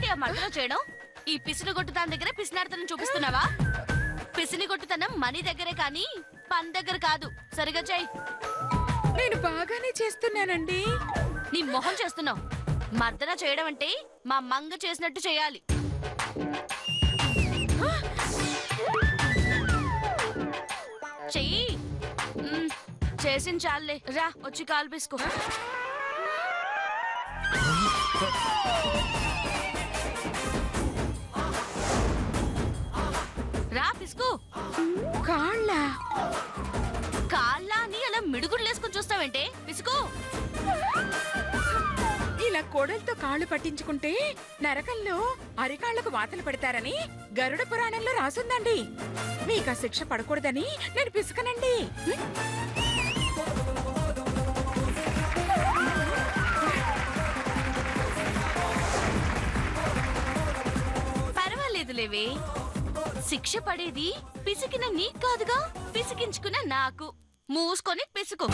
ఏంటి ఆ మధ్యలో చేయడం? ఈ పిసినిగొట్టుతనం దగ్గరే పిసినార్తనం చూపిస్తున్నావా? పిసినిగొట్టుతనం మనీ దగ్గరే కానీ పని దగ్గర కాదు. సరిగా చెయ్యి. నేను బాగానే చేస్తున్నానండి. నీ మొహం చేస్తున్నావు. మర్దన చేయడం అంటే మా మంగ చేసినట్టు చేయాలి. చెయ్యి. చేసిన చాలే. రా వచ్చి కాలు పీసుకో. రా పిసుకో. కాళ్ళ అని అలా మిడుగుడు వేసుకుని చూస్తావేంటే? పిసుకో. ఇలా కోడలతో కాళ్ళు పట్టించుకుంటే నరకంలో అరికాళ్లకు వాతలు పెడతారని గరుడ పురాణంలో రాసుందండి. మీకు ఆ శిక్ష పడకూడదని నేను పిసుకనండి. పర్వాలేదులేవే. శిక్ష పడేది పిసికిన నీకు కాదుగా, పిసికించుకున్న నాకు. మూసుకొని పిసుకో.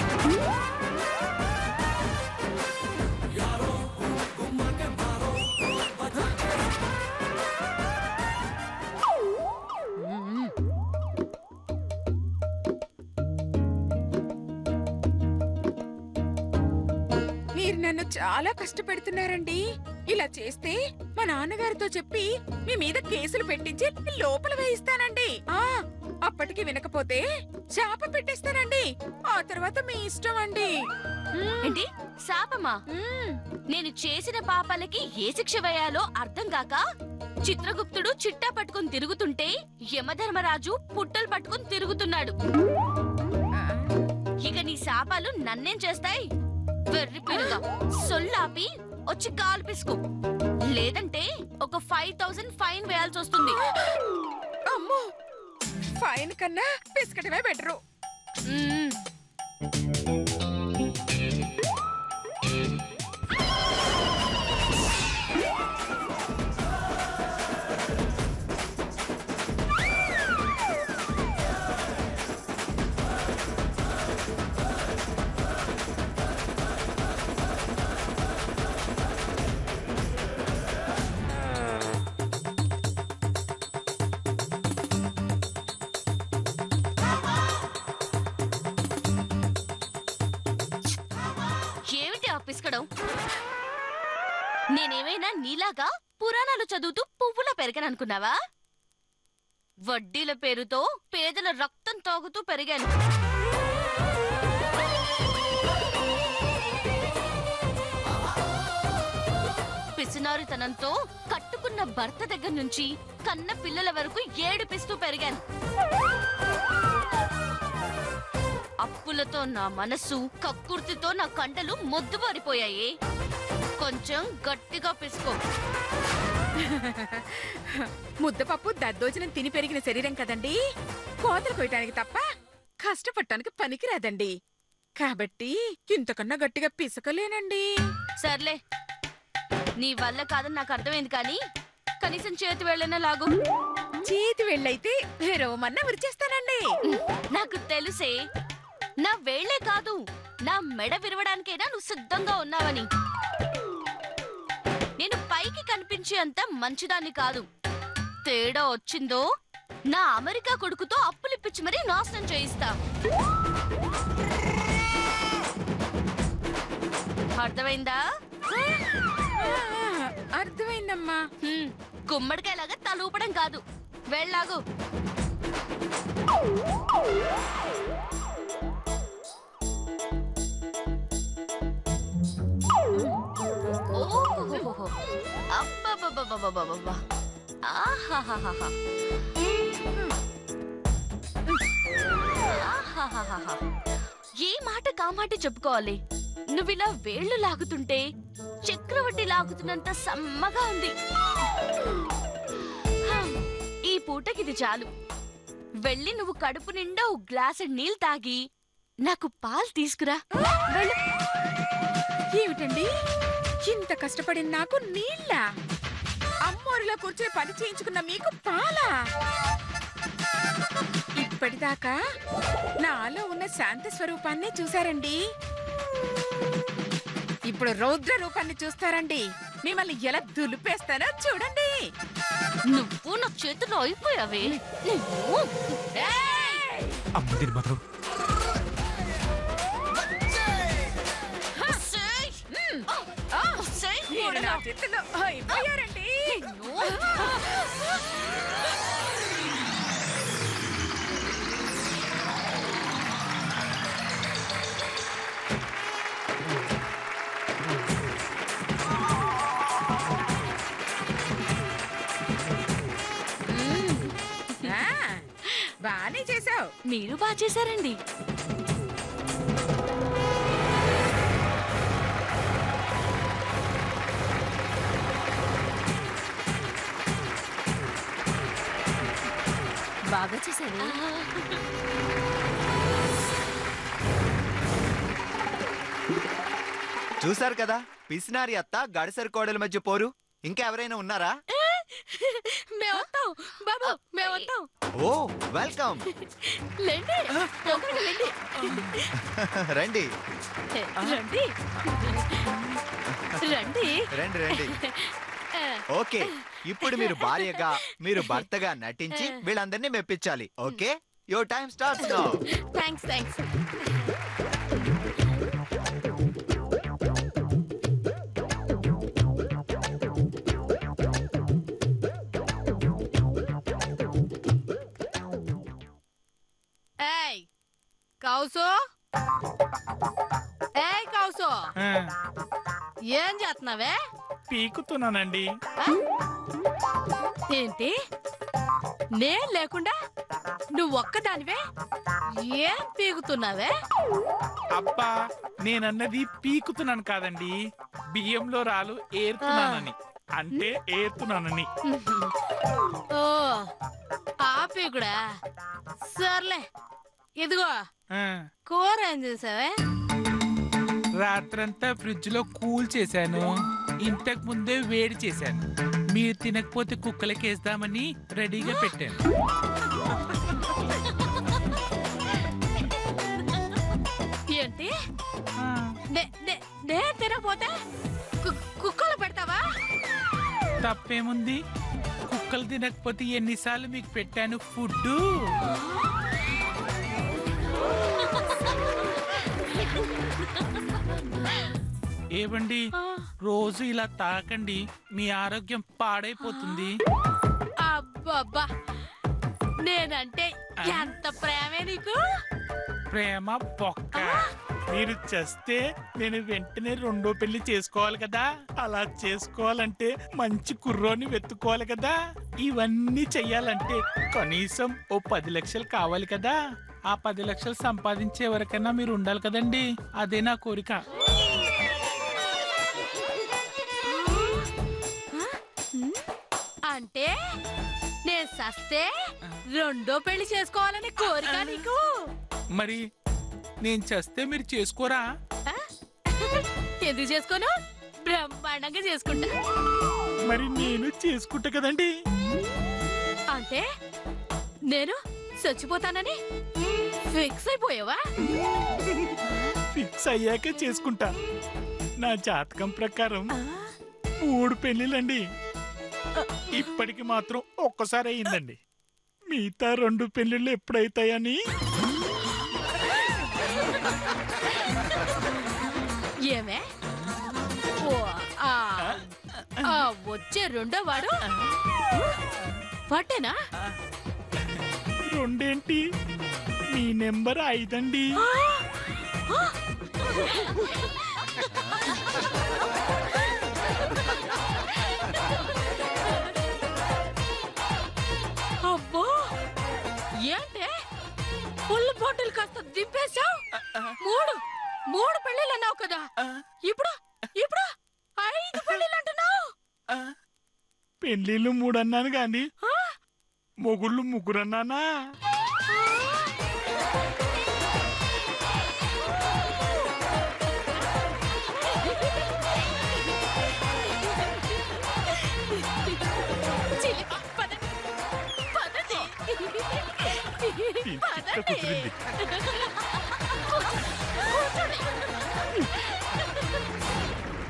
మీరు నన్ను చాలా కష్టపెడుతున్నారండి. ఇలా చేస్తే మా నాన్నగారితో చెప్పి మీ మీద కేసులు పెట్టించి లోపల వేయిస్తానండి. అప్పటికి వినకపోతే శాప పెట్టేస్తానండి. ఆ తర్వాత మీ ఇష్టం అండి. ఏంటి శాపమా? నేను చేసిన పాపాలకి ఏ శిక్ష వేయాలో అర్థం కాక చిత్రగుప్తుడు చిట్టా పట్టుకుని తిరుగుతుంటే యమధర్మరాజు పుట్టలు పట్టుకుని తిరుగుతున్నాడు. ఇక నీ శాపాలు నన్నేం చేస్తాయి? వెర్రి పిరుగా సొల్లాపి వచ్చి కాలు పిసుకో. లేదంటే ఒక 5000 ఫైన్ వేయాల్సి వస్తుంది. అమ్మో, ఫైన్ కన్నా పిసకటమే బెటరు. నేనేమైనా నీలాగా పురాణాలు చదువుతూ పువ్వులా పెరగననుకున్నావా? వడ్డీల పేరుతో పేదల రక్తం తాగుతూ పెరిగాను. పిసినారితనంతో కట్టుకున్న భర్త దగ్గర నుంచి కన్న పిల్లల వరకు ఏడిపిస్తూ పెరిగాను. అప్పులతో నా మనసు, కక్కుర్తితో నా కండలు మొద్దుబారిపోయాయి. కొంచెం గట్టిగా పిసుకో. ముద్దపప్పు దద్దోజనం తిని పెరిగిన శరీరం కదండి. కోతలు కొయ్యడానికి తప్ప కష్టపడటానికి పనికిరాదండి. కాబట్టి ఇంతకన్నా గట్టిగా పిసకలేనండి. సర్లే, నీ వల్ల కాదని నాకు అర్థమైంది, కానీ కనీసం చేతి వేళ్ళైనా లాగు. చేతి వేళ్ళైతే రోమన్నా విరిచేస్తానండి. నాకు తెలుసే, నా వేళ్లే కాదు, నా మెడ విరవడానికైనా నువ్వు సిద్ధంగా ఉన్నావని. నేను పైకి కనిపించే అంత మంచిదాన్ని కాదు. తేడా వచ్చిందో నా అమెరికా కొడుకుతో అప్పులిప్పించి మరీ నాశనం చేయిస్తా. అర్థమైందా? అర్థమైందమ్మా. గుమ్మడికాయలాగా తలూపడం కాదు, వెళ్ళాగు. ఏ మాట కామాట చెప్పుకోవాలి. నువ్విలా వేళ్లు లాగుతుంటే చక్రవడ్డీ లాగుతున్నంత సమ్మగా ఉంది. ఈ పూటకిది చాలు. వెళ్ళి నువ్వు కడుపు నిండా ఒక గ్లాసు నీళ్ళు తాగి నాకు పాలు తీసుకురా. ఏమిటండి, ఇంత కష్టపడిన నాకు నీళ్ళ? అమ్మోరిలో కూర్చొని పని చేయించుకున్న మీకు పాలా? ఇప్పటిదాకా నాలో ఉన్న శాంత స్వరూపాన్ని చూశారండి, ఇప్పుడు రౌద్ర రూపాన్ని చూస్తారండి. మిమ్మల్ని ఎలా దులిపేస్తానో చూడండి. నువ్వు నా చేతిలో అయిపోయావే. నా చేతిలో అయిపోయారండి. బానే చేసావు. మీరు బాగా చేశారండి. బాగా చేశారు. చూసారు కదా పిసినారి అత్త గడిసరి కోడల మధ్య పోరు. ఇంకా ఎవరైనా ఉన్నారా? మేమొత్తాం బాబు, మేమొత్తాం. ఓ వెల్కమ్. లేండి, తొందరగా లేండి. రండి రండి రండి రండి రండి. ఓకే, ఇప్పుడు మీరు భార్యగా మీరు భర్తగా నటించి వీళ్ళందరినీ మెప్పించాలి. Okay, your time starts now. Thanks thanks. Kousu, ఏయ్ కౌసు, ఏం చేస్తున్నావే? పీకుతున్నానండి. ఏంటి, నేను లేకుండా నువ్వు ఒక్కదానివే ఏం పీకుతున్నావే? అబ్బా, నేనన్నది పీకుతున్నాను కాదండి, బియ్యంలో రాలు ఏరుతున్నానని. అంటే ఏరుతున్నానని. ఓ ఆ పీకుడా, సర్లే. ఇదిగో కూర ఏం చేసావే? రాత్రంతా ఫ్రిడ్జ్ లో కూల్ చేశాను, ఇంతకు ముందే వేడి చేశాను. మీరు తినకపోతే కుక్కలకి వేద్దామని రెడీగా పెట్టాను. ఏంటి, నే తినకపోతే కుక్కలు పెడతావా? తప్పేముంది, కుక్కలు తినకపోతే ఎన్నిసార్లు మీకు పెట్టాను ఫుడ్డు. ఏవండి, రోజు ఇలా తాకండి, మీ ఆరోగ్యం పాడైపోతుంది. అబ్బబ్బా, నేనంటే ఎంత ప్రేమే నీకు. ప్రేమ బొక్క. మీరు చేస్తే నేను వెంటనే రెండో పెళ్లి చేసుకోవాలి కదా. అలా చేసుకోవాలంటే మంచి కుర్రోని వెతుక్కోవాలి కదా. ఇవన్నీ చెయ్యాలంటే కనీసం ఓ 10 లక్షలు కావాలి కదా. ఆ 10 లక్షలు సంపాదించే వరకైనా మీరు ఉండాలి కదండి. అదే నా కోరిక. అంటే నేను సస్తే రెండో పెళ్లి చేసుకోవాలని కోరిక నీకు? మరి నేను చేస్తే మీరు చేసుకోరా? ఎందుకు చేసుకోను? బ్రహ్మాండంగా చేసుకుంటా. మరి నేను చేసుకుంటా కదండి. అంటే నేను చచ్చిపోతానని ఫిక్స్ అయిపోయావా? ఫిక్స్ అయ్యాక చేసుకుంటా. నా జాతకం ప్రకారం 3 పెళ్లిలండి. ఇప్పటికి మాత్రం ఒక్కసారి అయ్యిందండి. మిగతా 2 పెళ్లిళ్ళు ఎప్పుడైతాయని. ఏమే వచ్చే రెండో వాడు వాటేనా? 2 ఏంటి, మీ నెంబర్ 5 అండి. అబ్బో, ఏంటే ఫుల్ బాటిల్ కాస్త దింపేశావు? 3 పెళ్ళిళ్ళు అన్నావు కదా, ఇప్పుడు 5 పెళ్ళిళ్ళు అంటున్నావు. పెళ్లిళ్ళు 3 అన్నాను గాని మొగుళ్ళు 3 అన్నానా?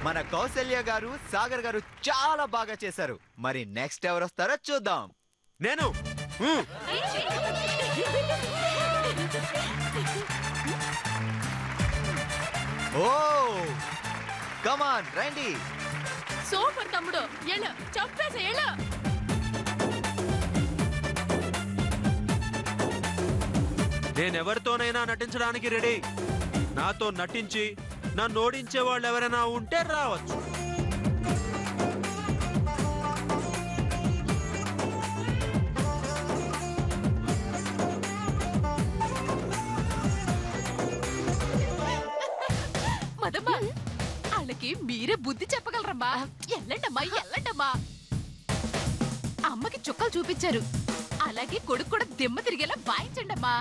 మన మన కౌసల్య గారు సాగర్ గారు చాలా బాగా చేశారు. మరి నెక్స్ట్ ఎవరు వస్తారో చూద్దాం. నేను ఓ కమాన్ రండి. సూపర్ తమ్ముడు, ఎళ్ళు చంపేసి ఎళ్ళు. నేనెవరితోనైనా నటించడానికి రెడీ. నాతో నటించి నన్ను ఓడించే వాళ్ళు ఎవరైనా ఉంటే రావచ్చు. మదమ్మా, వాళ్ళకి మీరే బుద్ధి చెప్పగలరమ్మా. ఎల్లండమ్మా, ఎల్లండమ్మా. అమ్మకి చుక్కలు చూపించారు, అలాగే కొడుకు కూడా దిమ్మ తిరిగేలా వాయించండమ్మా.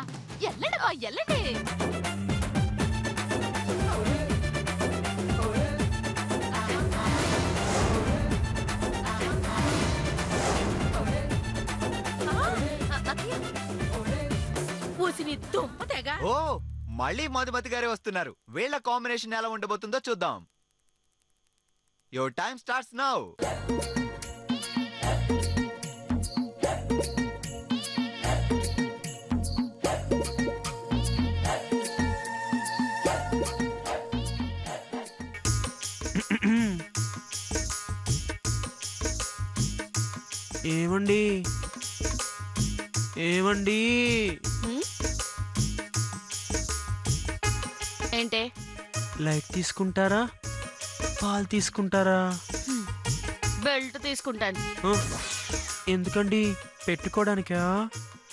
ఎల్లండమ్మా, ఎల్లండి. ఓ మళ్ళీ మధుమతి గారే వస్తున్నారు. వీళ్ళ కాంబినేషన్ ఎలా ఉండబోతుందో చూద్దాం. Your time starts now. ఏమండి ఏమండి ఏంటే? లైట్ తీసుకుంటారా, పాలు తీసుకుంటారా? బెల్ట్ తీసుకుంటాను. ఆ, ఎందుకండి? పెట్టుకోవడానికా?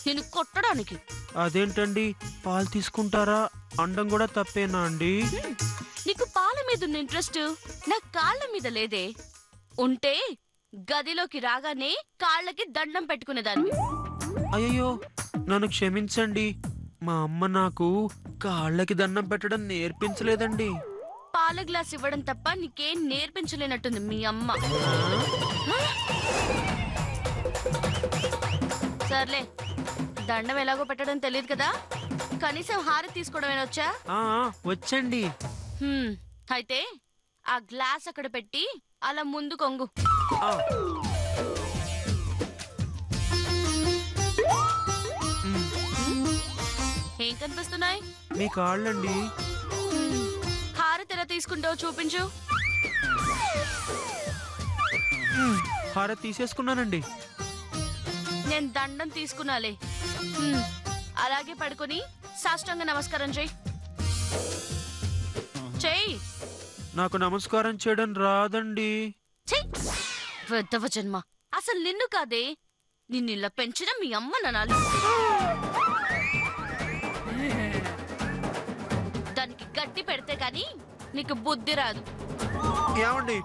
నేను కొట్టడానికి. అదేంటండి, పాలు తీసుకుంటారా అండం కూడా తప్పేనా అండి? నీకు పాల మీద ఉన్న ఇంట్రెస్ట్ నా కాళ్ళ మీద లేదే. ఉంటే గదిలోకి రాగానే కాళ్ళకి దండం పెట్టుకునేదాన్ని. అయ్యో నన్ను క్షమించండి, మా అమ్మ నాకు కాళ్ళకి దండం పెట్టడం నేర్పించలేదండి. పాల గ్లాస్ ఇవ్వడం తప్ప నీకేం నేర్పించలేనట్టుంది మీ అమ్మ. సర్లే, దండం ఎలాగో పెట్టడం తెలియదు కదా, కనీసం హారతి తీసుకోవడం వచ్చా? వచ్చండి. అయితే ఆ గ్లాస్ అక్కడ పెట్టి అలా ముందు కొంగు. ఏం కనిపిస్తున్నాయి? మీ కాళ్ళండి. హారతి ఎలా తీసుకుంటావో చూపించు. హారతి తీసేసుకున్నానండి. నేను దండం తీసుకున్నాలే. అలాగే పడుకొని సాష్టాంగ నమస్కారం చెయ్యి. చెయ్యి. నాకు నమస్కారం చేయడం రాదండి. పెద్దవ జన్మ. అసలు నిన్ను కాదే, నిన్ను ఇలా పెంచిన మీ అమ్మ ననాలు. దానికి గట్టి పెడితే గాని నీకు బుద్ధి రాదు. ఏమండి,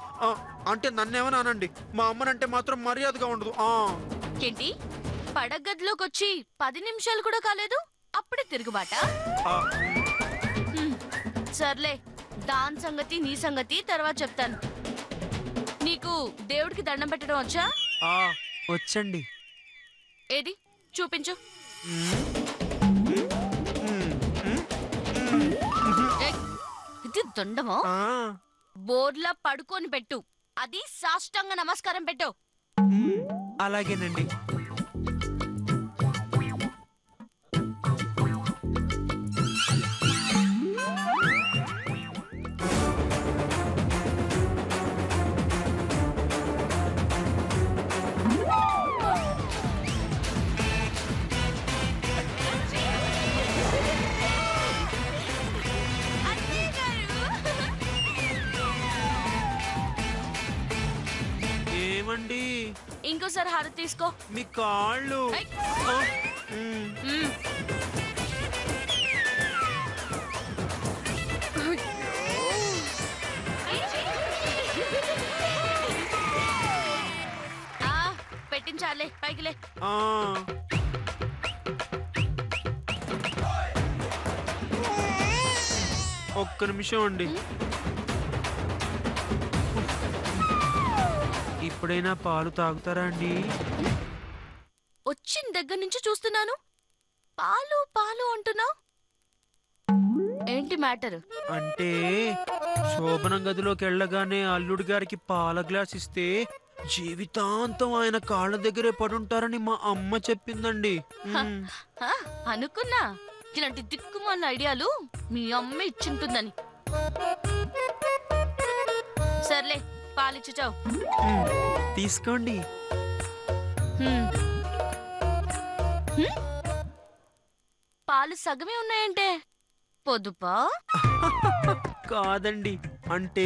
అంటే నన్నేమన్నానండి, మా అమ్మనంటే మాత్రం మర్యాదగా ఉండదు. ఏంటి, పడగదిలోకి వచ్చి 10 నిమిషాలు కూడా కాలేదు, అప్పుడే తిరుగుబాట? సర్లే, దాని సంగతి నీ సంగతి తర్వాత చెప్తాను. నీకు దేవుడికి దండం పెట్టడం వచ్చా? వచ్చండి. ఏది చూపించు. ఇది దండమో? బోర్లా పడుకొని పెట్టు, అది సాష్టాంగ నమస్కారం పెట్టు. అలాగేనండి. ఏమండి, ఇంకోసారి హారతి తీసుకో. మీ కాళ్ళు. పెట్టించాలే, పైకిలే. ఒక్క నిమిషం అండి. ఇప్పుడైనా పాలు తాగుతారా అండి? వచ్చిన దగ్గర నుంచి చూస్తున్నాను, పాలు పాలు అంటున్నావు. ఏంటి మ్యాటర్? అంటే శోభనం గదిలోకి వెళ్ళగానే అల్లుడి గారికి పాల గ్లాస్ ఇస్తే జీవితాంతం ఆయన కాళ్ళ దగ్గరే పడుంటారని మా అమ్మ చెప్పిందండి. అనుకున్నా ఇలాంటి దిక్కుమాల ఐడియాలు మీ అమ్మ ఇచ్చింటుందని. సర్లే పాలిచ్చుచావు. తీసుకోండి. పాలు సగమే ఉన్నాయంటే పొదుపా? కాదండి, అంటే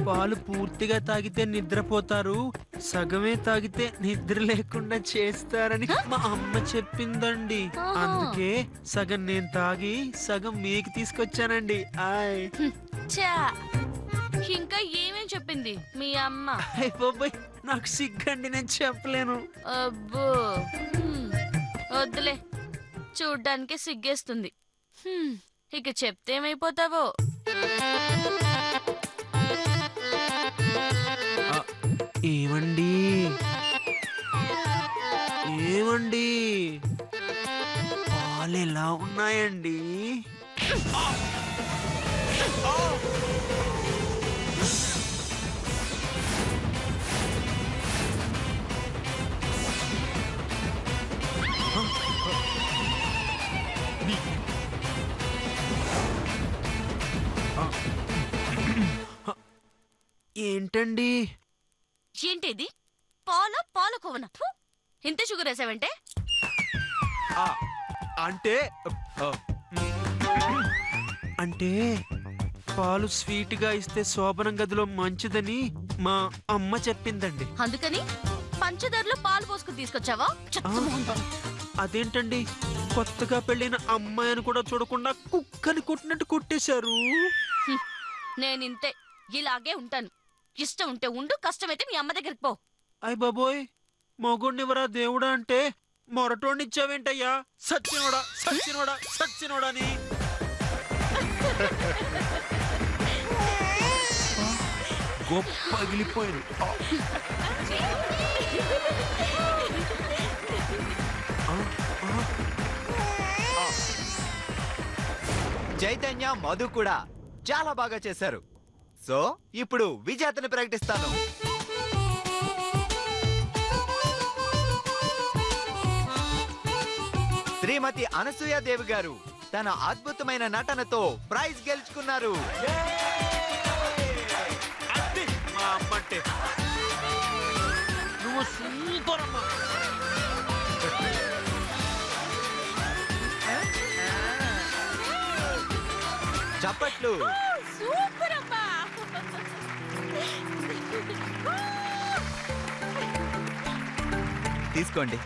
పాలు పూర్తిగా తాగితే నిద్రపోతారు, సగమే తాగితే నిద్ర లేకుండా చేస్తారని మా అమ్మ చెప్పిందండి. అందుకే సగం నేను తాగి సగం మీకు తీసుకొచ్చానండి. ఆయ్ చా, ఇంకా ఏమేం చెప్పింది మీ అమ్మ? బాబాయ్ నాకు సిగ్గండి, నేను చెప్పలేను. అబ్బో, వద్దులే, చూడ్డానికి సిగ్గేస్తుంది. ఇక చెప్తే ఏమైపోతావో. ఏమండి ఏమండి పాలు ఎలా ఉన్నాయండి? ఏంటండి? ఏంటిది? పాలకోవన? ఇంత షుగర్ వేసావంటే? అంటే అంటే పాలు స్వీట్ గా ఇస్తే శోభనం గదిలో మంచిదని మా అమ్మ చెప్పిందండి. అందుకని పంచదారలో పాలు పోసుకుని తీసుకొచ్చావా? అదేంటండి, కొత్తగా పెళ్ళైన అమ్మాయిని కూడా చూడకుండా కుక్కని కొట్టినట్టు కొట్టేశారు. నేనింతే, ఇలాగే ఉంటాను. ఇష్టం ఉంటే ఉండు, కష్టమైతే మీ అమ్మ దగ్గరికి పో. అయ్ బాబోయ్, మొగుడినివరా దేవుడా అంటే మొరటోడిచ్చావేంటయ్యా? సచ్చినోడా సచ్చినోడా సచ్చినోడని. గొప్ప పగిలిపోయింది. చైతన్య, మధు కూడా చాలా బాగా చేశారు. సో ఇప్పుడు విజేతని ప్రకటిస్తాను. శ్రీమతి అనసూయాదేవి గారు తన అద్భుతమైన నటనతో ప్రైజ్ గెలుచుకున్నారు. మా అమ్మంటే నువ్వు సూపర్ అమ్మా. చప్పట్లు. సూపర్ అమ్మా. తీసుకోండి.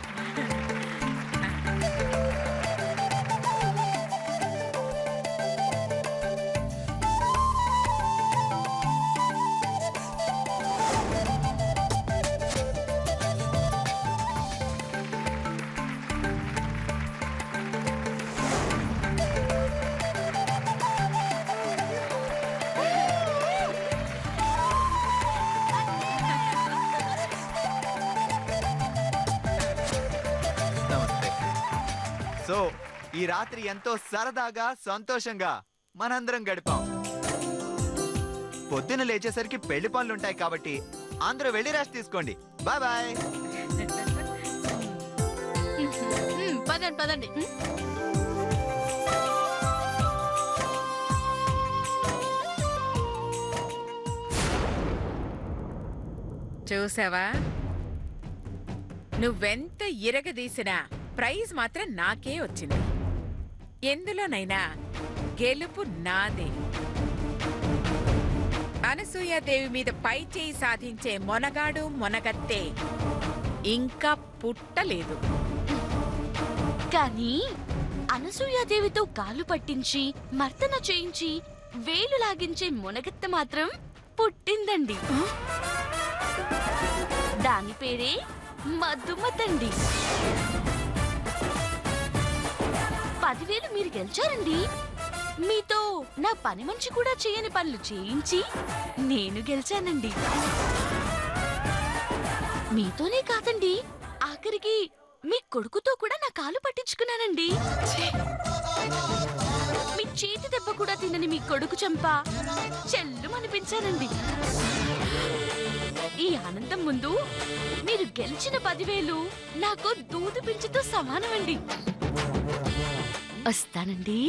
సో ఈ రాత్రి ఎంతో సరదాగా సంతోషంగా మనందరం గడిపాం. పొద్దున లేచేసరికి పెళ్లి పనులుంటాయి కాబట్టి అందరూ వెళ్ళి రెస్ట్ తీసుకోండి. Bye bye. పదండి పదండి. చూసావా, నువ్వెంత ఇరగదీసినా ప్రైజ్ మాత్రం నాకే వచ్చింది. ఎందులోనైనా గెలుపు నాదే. అనసూయాదేవి మీద పై చేయి సాధించే మొనగాడు మొనగత్తే ఇంకా పుట్టలేదు. కానీ అనసూయాదేవితో కాలు పట్టించి మర్దన చేయించి వేలు లాగించే మునగత్త మాత్రం పుట్టిందండి. దాని పేరే మధుమతండి. 10,000 మీరు గెలిచారండి. మీతో నా పని మనిషి కూడా చేయని పనులు చేయించి నేను గెలిచానండి. మీతోనే కాదండి, ఆఖరికి మీ కొడుకుతో కూడా నా కాలు పట్టించుకున్నానండి. మీ చేతి దెబ్బ కూడా తినని మీ కొడుకు చంప చెల్లుమనిపించానండి. ఈ ఆనందం ముందు మీరు గెలిచిన 10,000 నాకు దూది పింఛతో సమానమండి. వస్తానండి.